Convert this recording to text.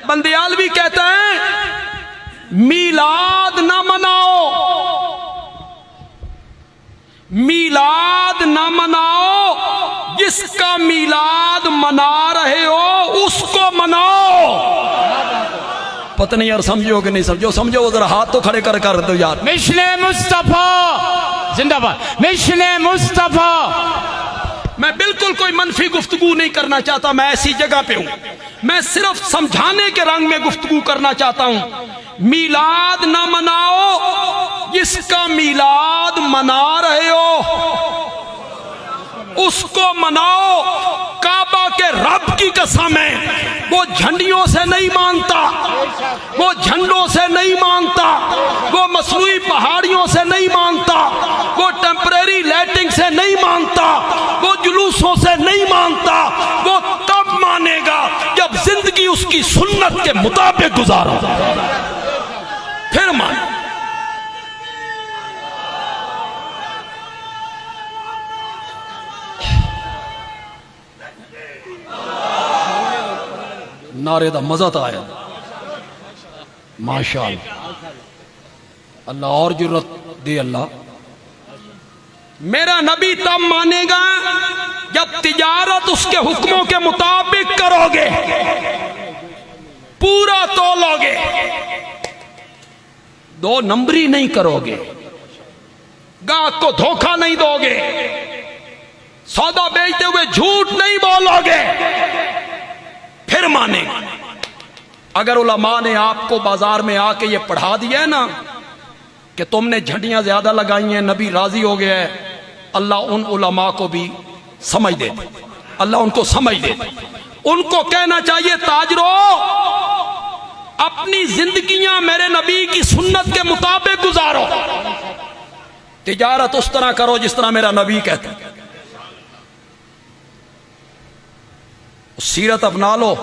बंदियालवी कहते हैं मीलाद ना मनाओ, मीलाद ना मनाओ, जिसका मीलाद मना रहे हो उसको मनाओ। पता नहीं यार समझो कि नहीं समझो, समझो जरा हाथ तो खड़े कर दो यार। मिशने मुस्तफा जिंदाबाद, मिशने मुस्तफा। मैं बिल्कुल कोई मनफी गुफ्तगू नहीं करना चाहता, मैं ऐसी जगह पे हूं, मैं सिर्फ समझाने के रंग में गुफ्तगू करना चाहता हूं। मीलाद ना मनाओ, जिसका मीलाद मना रहे हो उसको मनाओ। काबा के रब की कसम है, वो झंडियों से नहीं मानता, वो झंडों से नहीं मानता, वो मसनूई पहाड़ियों से नहीं मानता, वो टेम्परेरी लाइटिंग से नहीं मानता, वो जुलूसों से नहीं मानता। वो तब मानेगा जब जिंदगी उसकी सुन्नत के मुताबिक गुजारो, फिर मान। नारे दा मजा तो आया माशाअल्लाह। अल्लाह और जरूरत दे अल्लाह। मेरा नबी तब मानेगा जब तिजारत उसके हुक्मों के मुताबिक करोगे, पूरा तोलोगे, दो नंबरी नहीं करोगे, गाहक को धोखा नहीं दोगे, सौदा बेचते हुए झूठ नहीं बोलोगे, फिर मानेगा। अगर उलमा ने आपको बाजार में आके ये पढ़ा दिया है ना कि तुमने झंडियां ज्यादा लगाई हैं, नबी राजी हो गया है, अल्लाह उन उलमा को भी समझ दे, अल्लाह उनको समझ दे। उनको कहना चाहिए ताजरो अपनी जिंदगियां मेरे नबी की सुन्नत के मुताबिक गुजारो, तिजारत उस तरह करो जिस तरह मेरा नबी कहता है। सीरत अपना लो,